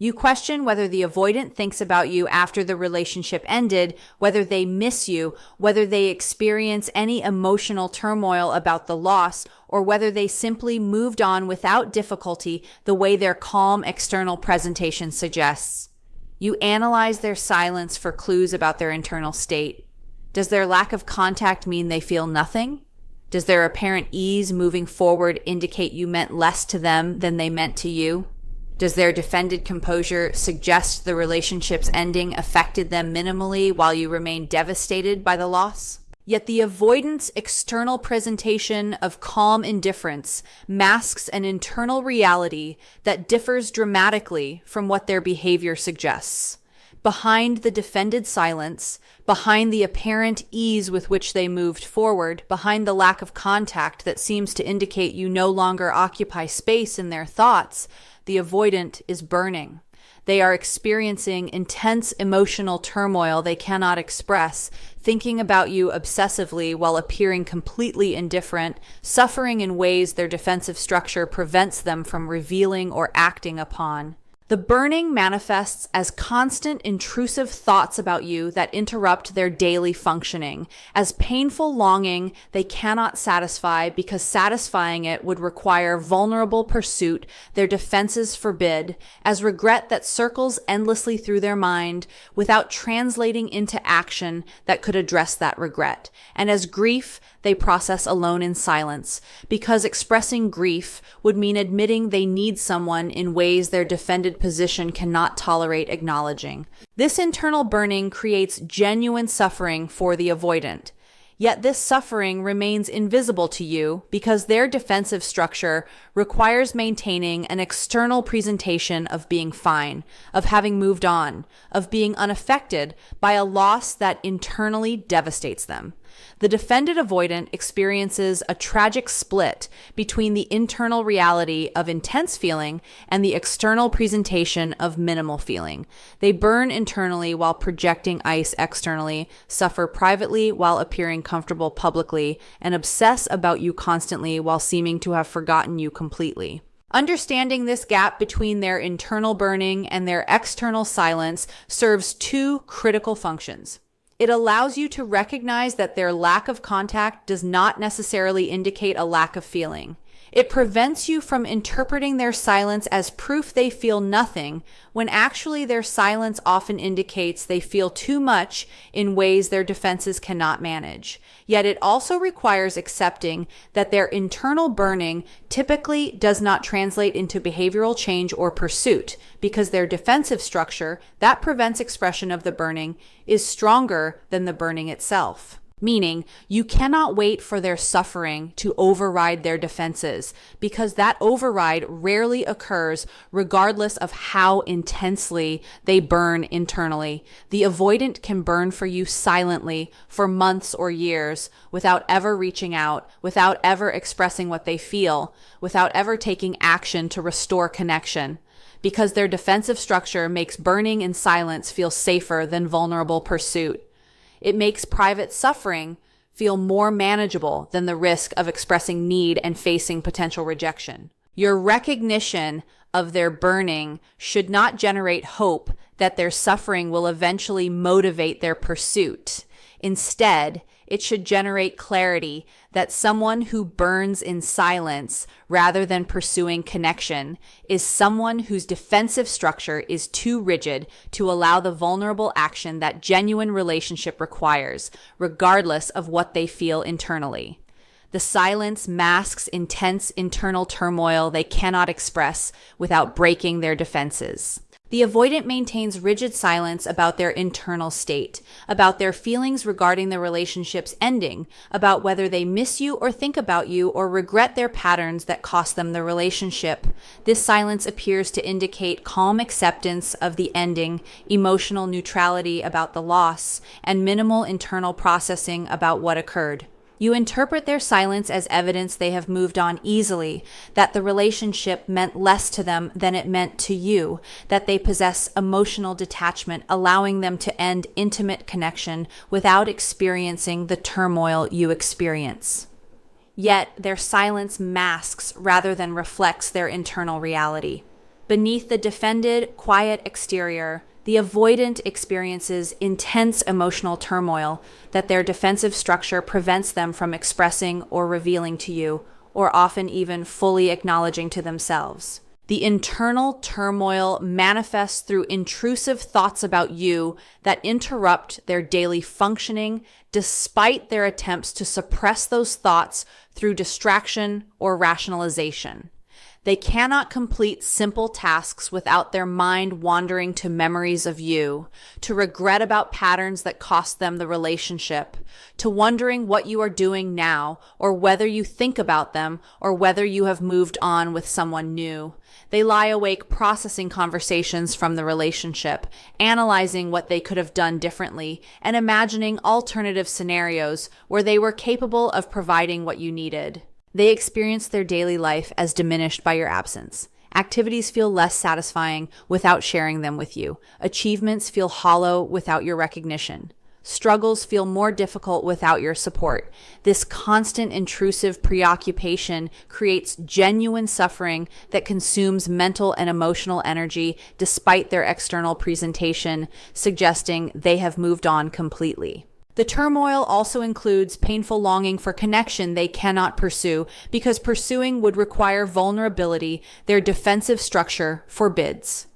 You question whether the avoidant thinks about you after the relationship ended, whether they miss you, whether they experience any emotional turmoil about the loss, or whether they simply moved on without difficulty the way their calm external presentation suggests. You analyze their silence for clues about their internal state. Does their lack of contact mean they feel nothing? Does their apparent ease moving forward indicate you meant less to them than they meant to you? Does their defended composure suggest the relationship's ending affected them minimally while you remain devastated by the loss? Yet the avoidant's external presentation of calm indifference masks an internal reality that differs dramatically from what their behavior suggests. Behind the defended silence, behind the apparent ease with which they moved forward, behind the lack of contact that seems to indicate you no longer occupy space in their thoughts, the avoidant is burning. They are experiencing intense emotional turmoil they cannot express, thinking about you obsessively while appearing completely indifferent, suffering in ways their defensive structure prevents them from revealing or acting upon. The burning manifests as constant intrusive thoughts about you that interrupt their daily functioning, as painful longing they cannot satisfy because satisfying it would require vulnerable pursuit their defenses forbid, as regret that circles endlessly through their mind without translating into action that could address that regret, and as grief they process alone in silence, because expressing grief would mean admitting they need someone in ways their defended position cannot tolerate acknowledging. This internal burning creates genuine suffering for the avoidant. Yet this suffering remains invisible to you because their defensive structure requires maintaining an external presentation of being fine, of having moved on, of being unaffected by a loss that internally devastates them. The defended avoidant experiences a tragic split between the internal reality of intense feeling and the external presentation of minimal feeling. They burn internally while projecting ice externally, suffer privately while appearing comfortable publicly, and obsess about you constantly while seeming to have forgotten you completely. Understanding this gap between their internal burning and their external silence serves two critical functions. It allows you to recognize that their lack of contact does not necessarily indicate a lack of feeling. It prevents you from interpreting their silence as proof they feel nothing, when actually their silence often indicates they feel too much in ways their defenses cannot manage. Yet it also requires accepting that their internal burning typically does not translate into behavioral change or pursuit, because their defensive structure that prevents expression of the burning is stronger than the burning itself. Meaning, you cannot wait for their suffering to override their defenses, because that override rarely occurs regardless of how intensely they burn internally. The avoidant can burn for you silently for months or years without ever reaching out, without ever expressing what they feel, without ever taking action to restore connection, because their defensive structure makes burning in silence feel safer than vulnerable pursuit. It makes private suffering feel more manageable than the risk of expressing need and facing potential rejection. Your recognition of their burning should not generate hope that their suffering will eventually motivate their pursuit. Instead, it should generate clarity that someone who burns in silence rather than pursuing connection is someone whose defensive structure is too rigid to allow the vulnerable action that genuine relationship requires, regardless of what they feel internally. The silence masks intense internal turmoil they cannot express without breaking their defenses. The avoidant maintains rigid silence about their internal state, about their feelings regarding the relationship's ending, about whether they miss you or think about you or regret their patterns that cost them the relationship. This silence appears to indicate calm acceptance of the ending, emotional neutrality about the loss, and minimal internal processing about what occurred. You interpret their silence as evidence they have moved on easily, that the relationship meant less to them than it meant to you, that they possess emotional detachment, allowing them to end intimate connection without experiencing the turmoil you experience. Yet their silence masks rather than reflects their internal reality. Beneath the defended, quiet exterior, the avoidant experiences intense emotional turmoil that their defensive structure prevents them from expressing or revealing to you, or often even fully acknowledging to themselves. The internal turmoil manifests through intrusive thoughts about you that interrupt their daily functioning, despite their attempts to suppress those thoughts through distraction or rationalization. They cannot complete simple tasks without their mind wandering to memories of you, to regret about patterns that cost them the relationship, to wondering what you are doing now, or whether you think about them, or whether you have moved on with someone new. They lie awake processing conversations from the relationship, analyzing what they could have done differently, and imagining alternative scenarios where they were capable of providing what you needed. They experience their daily life as diminished by your absence. Activities feel less satisfying without sharing them with you. Achievements feel hollow without your recognition. Struggles feel more difficult without your support. This constant intrusive preoccupation creates genuine suffering that consumes mental and emotional energy despite their external presentation, suggesting they have moved on completely. The turmoil also includes painful longing for connection they cannot pursue because pursuing would require vulnerability their defensive structure forbids.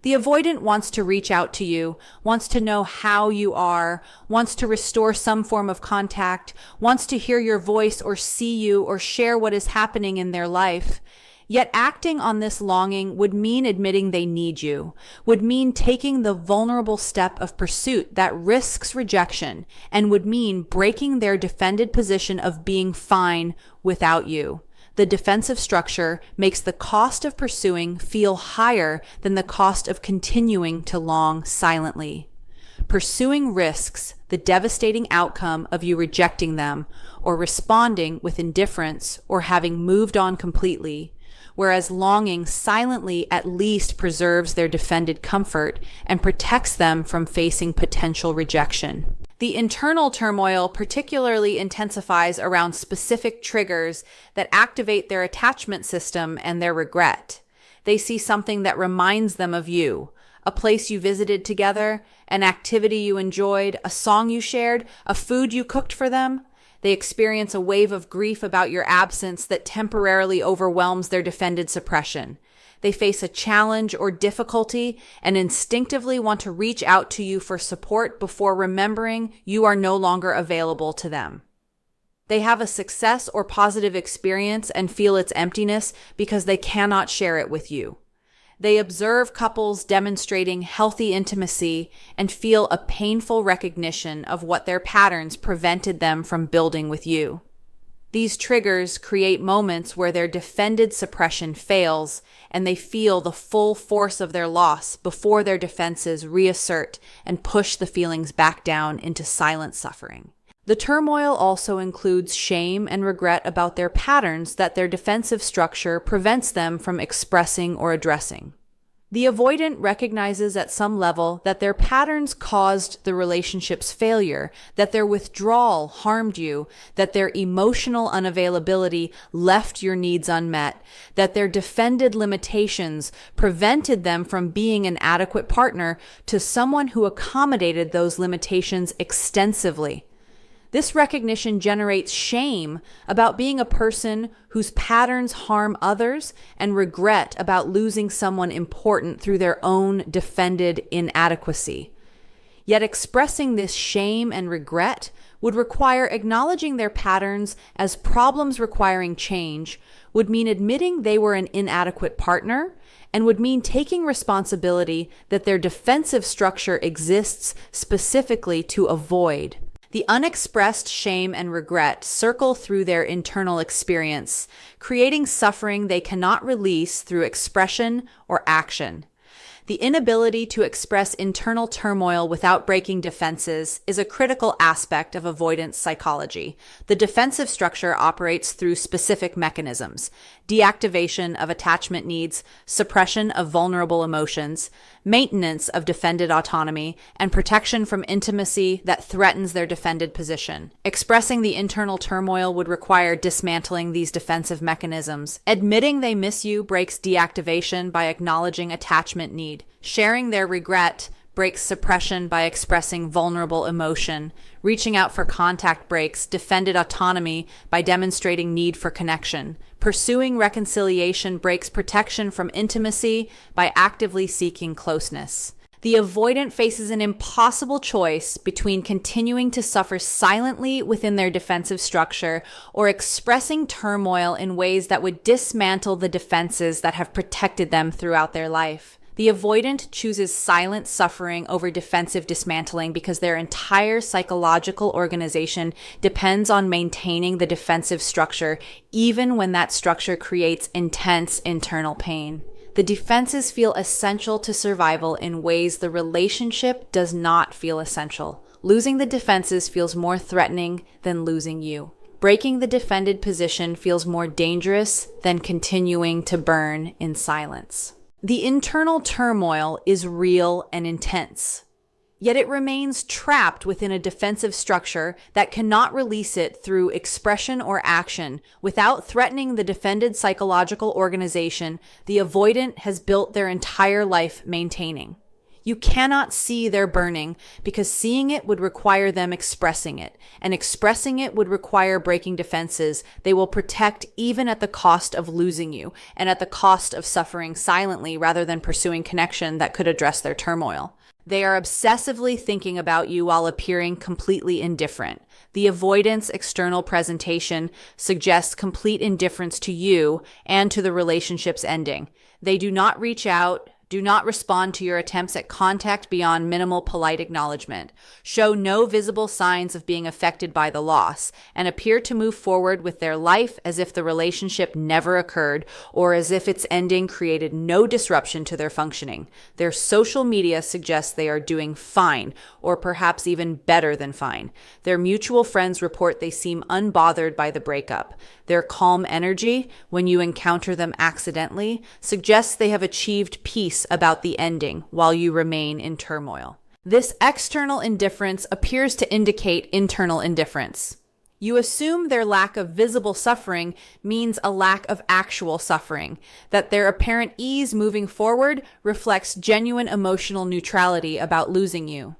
The avoidant wants to reach out to you, wants to know how you are, wants to restore some form of contact, wants to hear your voice or see you or share what is happening in their life. Yet acting on this longing would mean admitting they need you, would mean taking the vulnerable step of pursuit that risks rejection, and would mean breaking their defended position of being fine without you. The defensive structure makes the cost of pursuing feel higher than the cost of continuing to long silently. Pursuing risks the devastating outcome of you rejecting them or responding with indifference or having moved on completely, whereas longing silently at least preserves their defended comfort and protects them from facing potential rejection. The internal turmoil particularly intensifies around specific triggers that activate their attachment system and their regret. They see something that reminds them of you, a place you visited together, an activity you enjoyed, a song you shared, a food you cooked for them. They experience a wave of grief about your absence that temporarily overwhelms their defended suppression. They face a challenge or difficulty and instinctively want to reach out to you for support before remembering you are no longer available to them. They have a success or positive experience and feel its emptiness because they cannot share it with you. They observe couples demonstrating healthy intimacy and feel a painful recognition of what their patterns prevented them from building with you. These triggers create moments where their defended suppression fails and they feel the full force of their loss before their defenses reassert and push the feelings back down into silent suffering. The turmoil also includes shame and regret about their patterns that their defensive structure prevents them from expressing or addressing. The avoidant recognizes at some level that their patterns caused the relationship's failure, that their withdrawal harmed you, that their emotional unavailability left your needs unmet, that their defended limitations prevented them from being an adequate partner to someone who accommodated those limitations extensively. This recognition generates shame about being a person whose patterns harm others and regret about losing someone important through their own defended inadequacy. Yet expressing this shame and regret would require acknowledging their patterns as problems requiring change, would mean admitting they were an inadequate partner, and would mean taking responsibility that their defensive structure exists specifically to avoid. The unexpressed shame and regret circle through their internal experience, creating suffering they cannot release through expression or action. The inability to express internal turmoil without breaking defenses is a critical aspect of avoidance psychology. The defensive structure operates through specific mechanisms: deactivation of attachment needs, suppression of vulnerable emotions, maintenance of defended autonomy, and protection from intimacy that threatens their defended position. Expressing the internal turmoil would require dismantling these defensive mechanisms. Admitting they miss you breaks deactivation by acknowledging attachment need. Sharing their regret breaks suppression by expressing vulnerable emotion. Reaching out for contact breaks defended autonomy by demonstrating need for connection. Pursuing reconciliation breaks protection from intimacy by actively seeking closeness. The avoidant faces an impossible choice between continuing to suffer silently within their defensive structure or expressing turmoil in ways that would dismantle the defenses that have protected them throughout their life. The avoidant chooses silent suffering over defensive dismantling because their entire psychological organization depends on maintaining the defensive structure, even when that structure creates intense internal pain. The defenses feel essential to survival in ways the relationship does not feel essential. Losing the defenses feels more threatening than losing you. Breaking the defended position feels more dangerous than continuing to burn in silence. The internal turmoil is real and intense, yet it remains trapped within a defensive structure that cannot release it through expression or action. Without threatening the defended psychological organization the avoidant has built their entire life maintaining. You cannot see their burning because seeing it would require them expressing it, and expressing it would require breaking defenses they will protect even at the cost of losing you and at the cost of suffering silently rather than pursuing connection that could address their turmoil. They are obsessively thinking about you while appearing completely indifferent. The avoidance external presentation suggests complete indifference to you and to the relationship's ending. They do not reach out, do not respond to your attempts at contact beyond minimal polite acknowledgement, show no visible signs of being affected by the loss, and appear to move forward with their life as if the relationship never occurred or as if its ending created no disruption to their functioning. Their social media suggests they are doing fine, or perhaps even better than fine. Their mutual friends report they seem unbothered by the breakup. Their calm energy, when you encounter them accidentally, suggests they have achieved peace about the ending while you remain in turmoil. This external indifference appears to indicate internal indifference. You assume their lack of visible suffering means a lack of actual suffering, that their apparent ease moving forward reflects genuine emotional neutrality about losing you.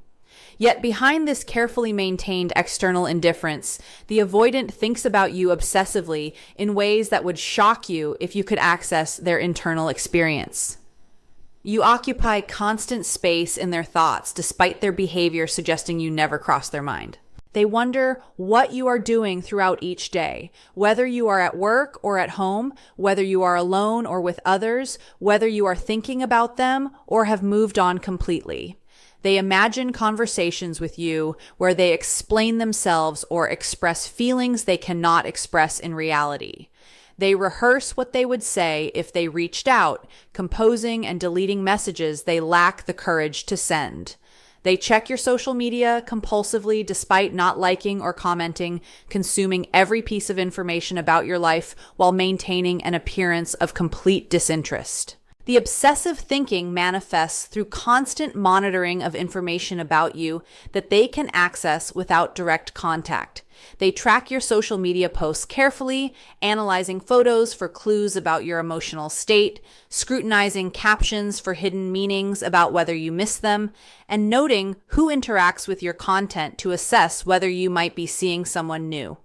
Yet behind this carefully maintained external indifference, the avoidant thinks about you obsessively in ways that would shock you if you could access their internal experience. You occupy constant space in their thoughts, despite their behavior suggesting you never cross their mind. They wonder what you are doing throughout each day, whether you are at work or at home, whether you are alone or with others, whether you are thinking about them or have moved on completely. They imagine conversations with you where they explain themselves or express feelings they cannot express in reality. They rehearse what they would say if they reached out, composing and deleting messages they lack the courage to send. They check your social media compulsively despite not liking or commenting, consuming every piece of information about your life while maintaining an appearance of complete disinterest. The obsessive thinking manifests through constant monitoring of information about you that they can access without direct contact. They track your social media posts carefully, analyzing photos for clues about your emotional state, scrutinizing captions for hidden meanings about whether you miss them, and noting who interacts with your content to assess whether you might be seeing someone new.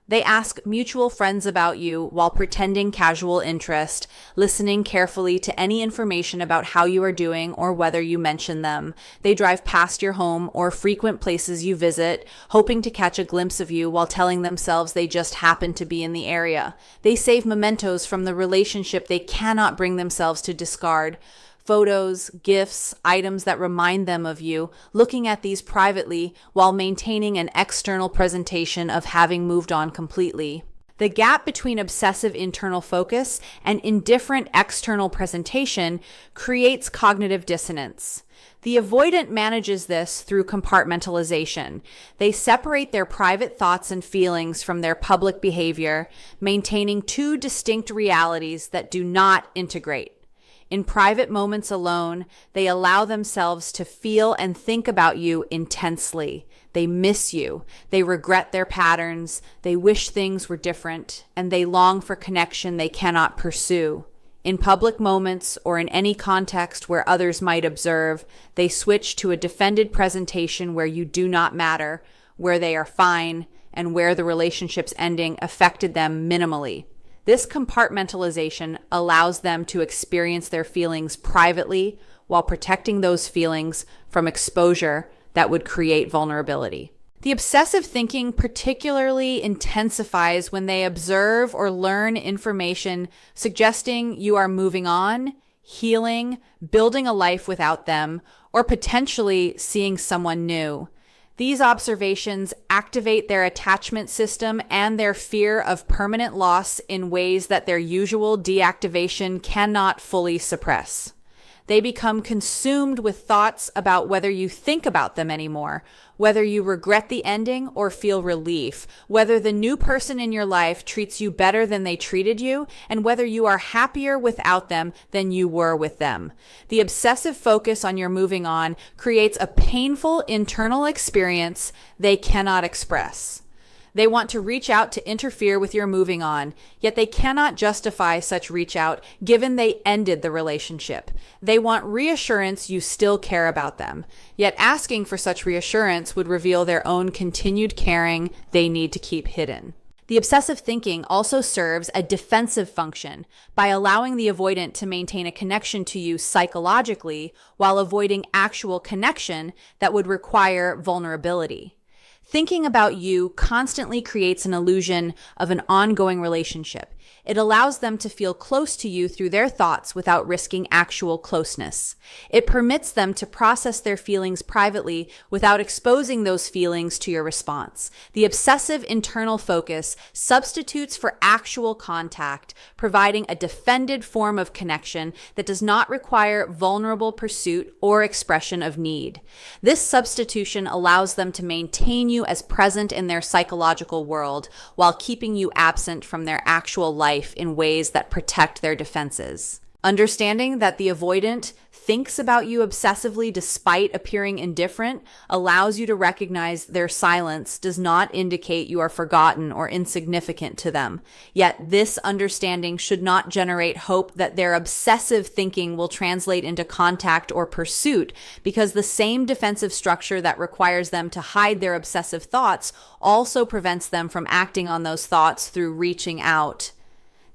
They ask mutual friends about you while pretending casual interest, listening carefully to any information about how you are doing or whether you mention them. They drive past your home or frequent places you visit, hoping to catch a glimpse of you while telling themselves they just happen to be in the area. They save mementos from the relationship they cannot bring themselves to discard. Photos, gifts, items that remind them of you, looking at these privately while maintaining an external presentation of having moved on completely. The gap between obsessive internal focus and indifferent external presentation creates cognitive dissonance. The avoidant manages this through compartmentalization. They separate their private thoughts and feelings from their public behavior, maintaining two distinct realities that do not integrate. In private moments alone, they allow themselves to feel and think about you intensely. They miss you. They regret their patterns. They wish things were different, and they long for connection they cannot pursue. In public moments or in any context where others might observe, they switch to a defended presentation where you do not matter, where they are fine, and where the relationship's ending affected them minimally. This compartmentalization allows them to experience their feelings privately while protecting those feelings from exposure that would create vulnerability. The obsessive thinking particularly intensifies when they observe or learn information suggesting you are moving on, healing, building a life without them, or potentially seeing someone new. These observations activate their attachment system and their fear of permanent loss in ways that their usual deactivation cannot fully suppress. They become consumed with thoughts about whether you think about them anymore, whether you regret the ending or feel relief, whether the new person in your life treats you better than they treated you, and whether you are happier without them than you were with them. The obsessive focus on your moving on creates a painful internal experience they cannot express. They want to reach out to interfere with your moving on, yet they cannot justify such reach out given they ended the relationship. They want reassurance you still care about them, yet asking for such reassurance would reveal their own continued caring they need to keep hidden. The obsessive thinking also serves a defensive function by allowing the avoidant to maintain a connection to you psychologically while avoiding actual connection that would require vulnerability. Thinking about you constantly creates an illusion of an ongoing relationship. It allows them to feel close to you through their thoughts without risking actual closeness. It permits them to process their feelings privately without exposing those feelings to your response. The obsessive internal focus substitutes for actual contact, providing a defended form of connection that does not require vulnerable pursuit or expression of need. This substitution allows them to maintain you as present in their psychological world while keeping you absent from their actual life in ways that protect their defenses. Understanding that the avoidant thinks about you obsessively despite appearing indifferent allows you to recognize their silence does not indicate you are forgotten or insignificant to them. Yet this understanding should not generate hope that their obsessive thinking will translate into contact or pursuit, because the same defensive structure that requires them to hide their obsessive thoughts also prevents them from acting on those thoughts through reaching out.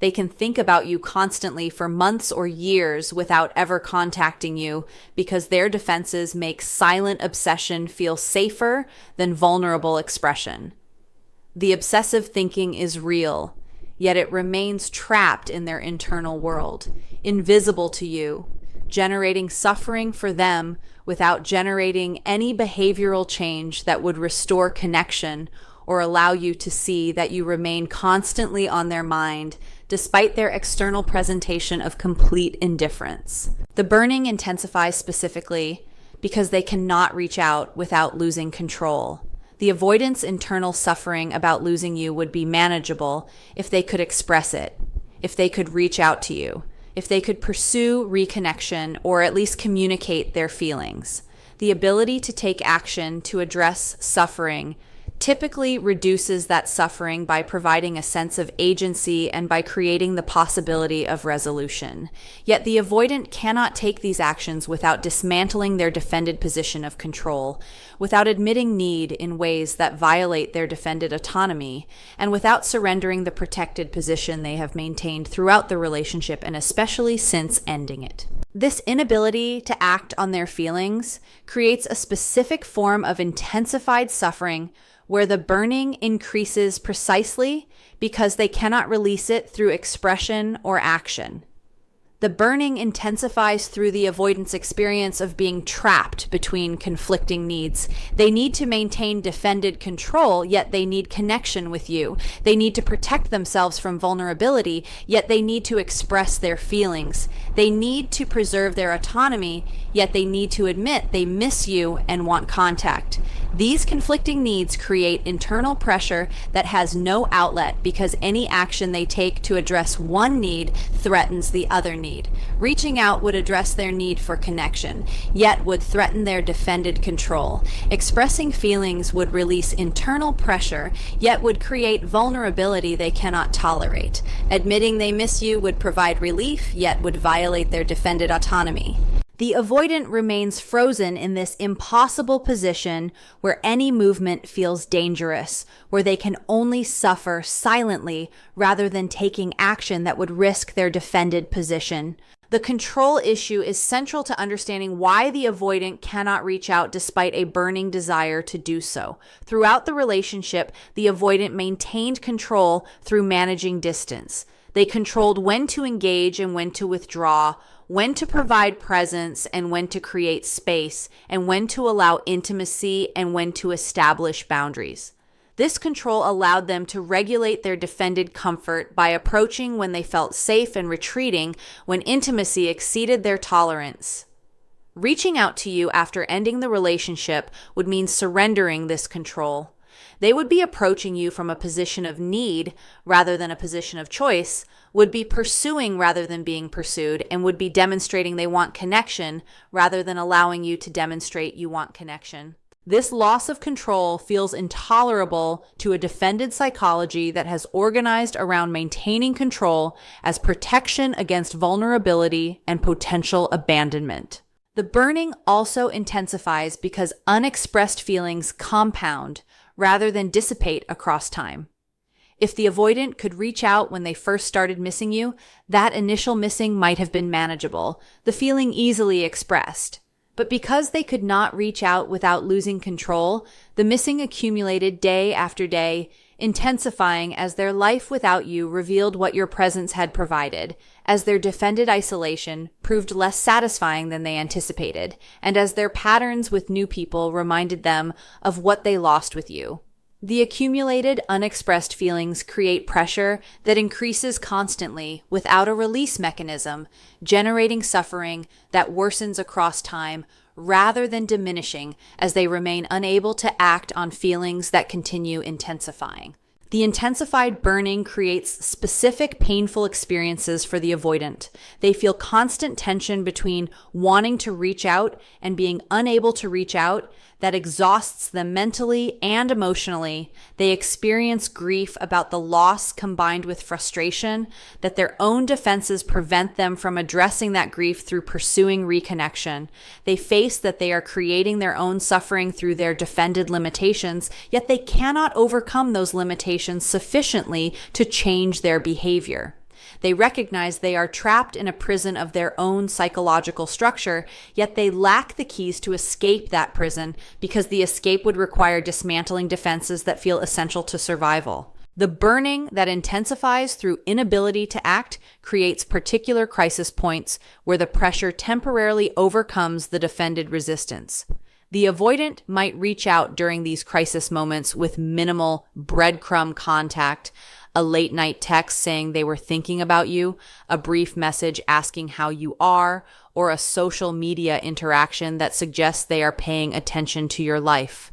They can think about you constantly for months or years without ever contacting you because their defenses make silent obsession feel safer than vulnerable expression. The obsessive thinking is real, yet it remains trapped in their internal world, invisible to you, generating suffering for them without generating any behavioral change that would restore connection or allow you to see that you remain constantly on their mind despite their external presentation of complete indifference. The burning intensifies specifically because they cannot reach out without losing control. The avoidant's internal suffering about losing you would be manageable if they could express it, if they could reach out to you, if they could pursue reconnection or at least communicate their feelings. The ability to take action to address suffering typically reduces that suffering by providing a sense of agency and by creating the possibility of resolution. Yet the avoidant cannot take these actions without dismantling their defended position of control, without admitting need in ways that violate their defended autonomy, and without surrendering the protected position they have maintained throughout the relationship and especially since ending it. This inability to act on their feelings creates a specific form of intensified suffering where the burning increases precisely because they cannot release it through expression or action. The burning intensifies through the avoidance experience of being trapped between conflicting needs. They need to maintain defended control, yet they need connection with you. They need to protect themselves from vulnerability, yet they need to express their feelings. They need to preserve their autonomy, yet they need to admit they miss you and want contact. These conflicting needs create internal pressure that has no outlet because any action they take to address one need threatens the other need. Reaching out would address their need for connection, yet would threaten their defended control. Expressing feelings would release internal pressure, yet would create vulnerability they cannot tolerate. Admitting they miss you would provide relief, yet would violate their defended autonomy. The avoidant remains frozen in this impossible position where any movement feels dangerous, where they can only suffer silently rather than taking action that would risk their defended position. The control issue is central to understanding why the avoidant cannot reach out despite a burning desire to do so. Throughout the relationship, the avoidant maintained control through managing distance. They controlled when to engage and when to withdraw, when to provide presence and when to create space, and when to allow intimacy and when to establish boundaries. This control allowed them to regulate their defended comfort by approaching when they felt safe and retreating when intimacy exceeded their tolerance. Reaching out to you after ending the relationship would mean surrendering this control. They would be approaching you from a position of need rather than a position of choice, would be pursuing rather than being pursued, and would be demonstrating they want connection rather than allowing you to demonstrate you want connection. This loss of control feels intolerable to a defended psychology that has organized around maintaining control as protection against vulnerability and potential abandonment. The burning also intensifies because unexpressed feelings compound rather than dissipate across time. If the avoidant could reach out when they first started missing you, that initial missing might have been manageable, the feeling easily expressed. But because they could not reach out without losing control, the missing accumulated day after day, intensifying as their life without you revealed what your presence had provided, as their defended isolation proved less satisfying than they anticipated, and as their patterns with new people reminded them of what they lost with you. The accumulated, unexpressed feelings create pressure that increases constantly without a release mechanism, generating suffering that worsens across time rather than diminishing as they remain unable to act on feelings that continue intensifying. The intensified burning creates specific painful experiences for the avoidant. They feel constant tension between wanting to reach out and being unable to reach out that exhausts them mentally and emotionally. They experience grief about the loss combined with frustration that their own defenses prevent them from addressing that grief through pursuing reconnection. They face that they are creating their own suffering through their defended limitations, yet they cannot overcome those limitations sufficiently to change their behavior. They recognize they are trapped in a prison of their own psychological structure, yet they lack the keys to escape that prison because the escape would require dismantling defenses that feel essential to survival. The burning that intensifies through inability to act creates particular crisis points where the pressure temporarily overcomes the defended resistance. The avoidant might reach out during these crisis moments with minimal breadcrumb contact, a late night text saying they were thinking about you, a brief message asking how you are, or a social media interaction that suggests they are paying attention to your life.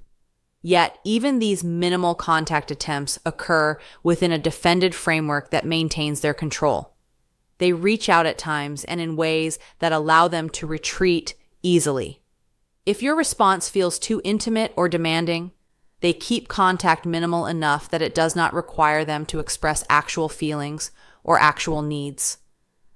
Yet, even these minimal contact attempts occur within a defended framework that maintains their control. They reach out at times and in ways that allow them to retreat easily. If your response feels too intimate or demanding, they keep contact minimal enough that it does not require them to express actual feelings or actual needs.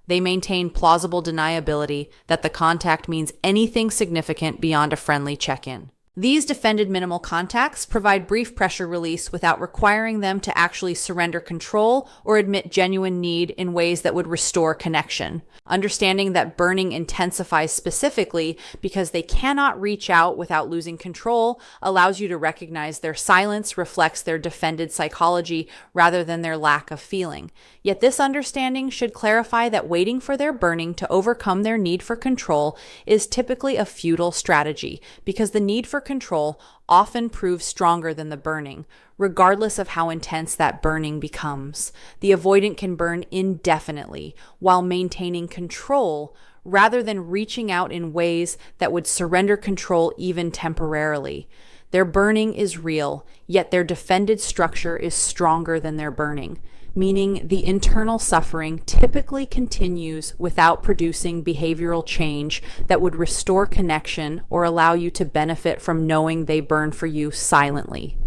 They maintain plausible deniability that the contact means anything significant beyond a friendly check-in. These defended minimal contacts provide brief pressure release without requiring them to actually surrender control or admit genuine need in ways that would restore connection. Understanding that burning intensifies specifically because they cannot reach out without losing control allows you to recognize their silence reflects their defended psychology rather than their lack of feeling. Yet this understanding should clarify that waiting for their burning to overcome their need for control is typically a futile strategy because the need for control often proves stronger than the burning, regardless of how intense that burning becomes. The avoidant can burn indefinitely while maintaining control rather than reaching out in ways that would surrender control even temporarily. Their burning is real, yet their defended structure is stronger than their burning, meaning the internal suffering typically continues without producing behavioral change that would restore connection or allow you to benefit from knowing they burn for you silently.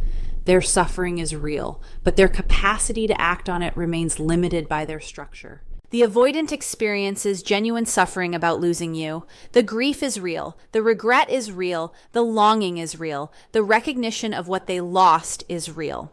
Their suffering is real, but their capacity to act on it remains limited by their structure. The avoidant experiences genuine suffering about losing you. The grief is real. The regret is real. The longing is real. The recognition of what they lost is real.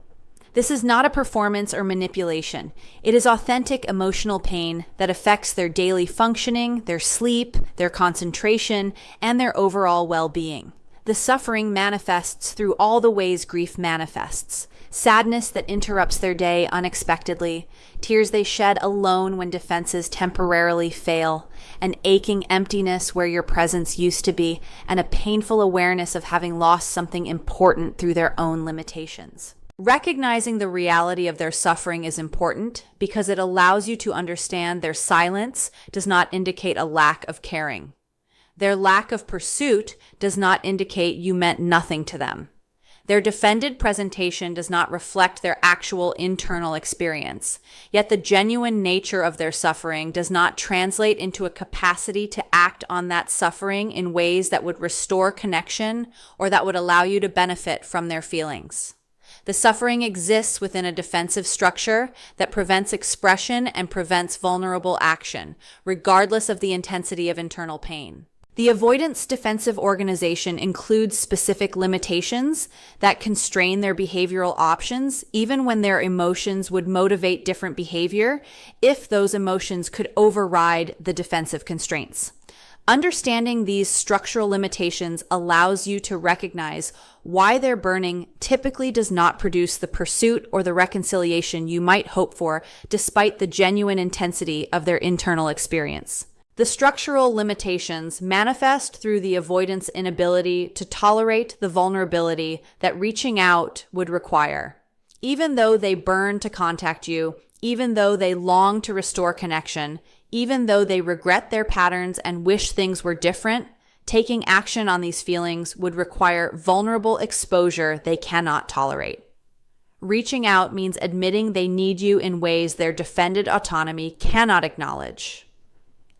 This is not a performance or manipulation. It is authentic emotional pain that affects their daily functioning, their sleep, their concentration, and their overall well-being. The suffering manifests through all the ways grief manifests. Sadness that interrupts their day unexpectedly, tears they shed alone when defenses temporarily fail, an aching emptiness where your presence used to be, and a painful awareness of having lost something important through their own limitations. Recognizing the reality of their suffering is important because it allows you to understand their silence does not indicate a lack of caring. Their lack of pursuit does not indicate you meant nothing to them. Their defended presentation does not reflect their actual internal experience, yet the genuine nature of their suffering does not translate into a capacity to act on that suffering in ways that would restore connection or that would allow you to benefit from their feelings. The suffering exists within a defensive structure that prevents expression and prevents vulnerable action, regardless of the intensity of internal pain. The avoidance defensive organization includes specific limitations that constrain their behavioral options, even when their emotions would motivate different behavior if those emotions could override the defensive constraints. Understanding these structural limitations allows you to recognize why their burning typically does not produce the pursuit or the reconciliation you might hope for, despite the genuine intensity of their internal experience. The structural limitations manifest through the avoidant's inability to tolerate the vulnerability that reaching out would require. Even though they burn to contact you, even though they long to restore connection, even though they regret their patterns and wish things were different, taking action on these feelings would require vulnerable exposure they cannot tolerate. Reaching out means admitting they need you in ways their defended autonomy cannot acknowledge.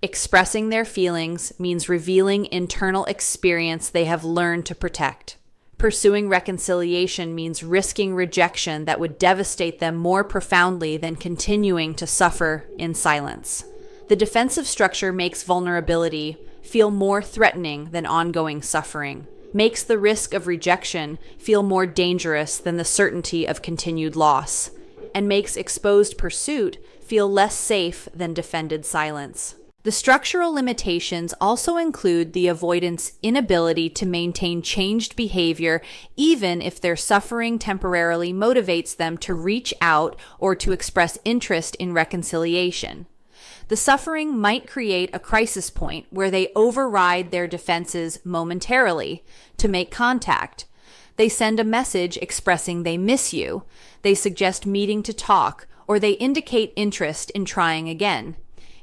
Expressing their feelings means revealing internal experience they have learned to protect. Pursuing reconciliation means risking rejection that would devastate them more profoundly than continuing to suffer in silence. The defensive structure makes vulnerability feel more threatening than ongoing suffering, makes the risk of rejection feel more dangerous than the certainty of continued loss, and makes exposed pursuit feel less safe than defended silence. The structural limitations also include the avoidant's inability to maintain changed behavior even if their suffering temporarily motivates them to reach out or to express interest in reconciliation. The suffering might create a crisis point where they override their defenses momentarily to make contact. They send a message expressing they miss you, they suggest meeting to talk, or they indicate interest in trying again.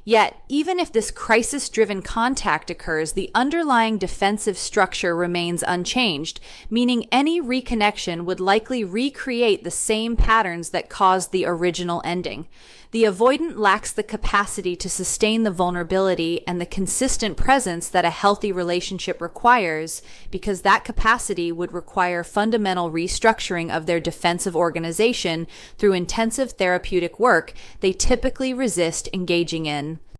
Yet, even if this crisis-driven contact occurs, the underlying defensive structure remains unchanged, meaning any reconnection would likely recreate the same patterns that caused the original ending. The avoidant lacks the capacity to sustain the vulnerability and the consistent presence that a healthy relationship requires, because that capacity would require fundamental restructuring of their defensive organization through intensive therapeutic work they typically resist engaging in.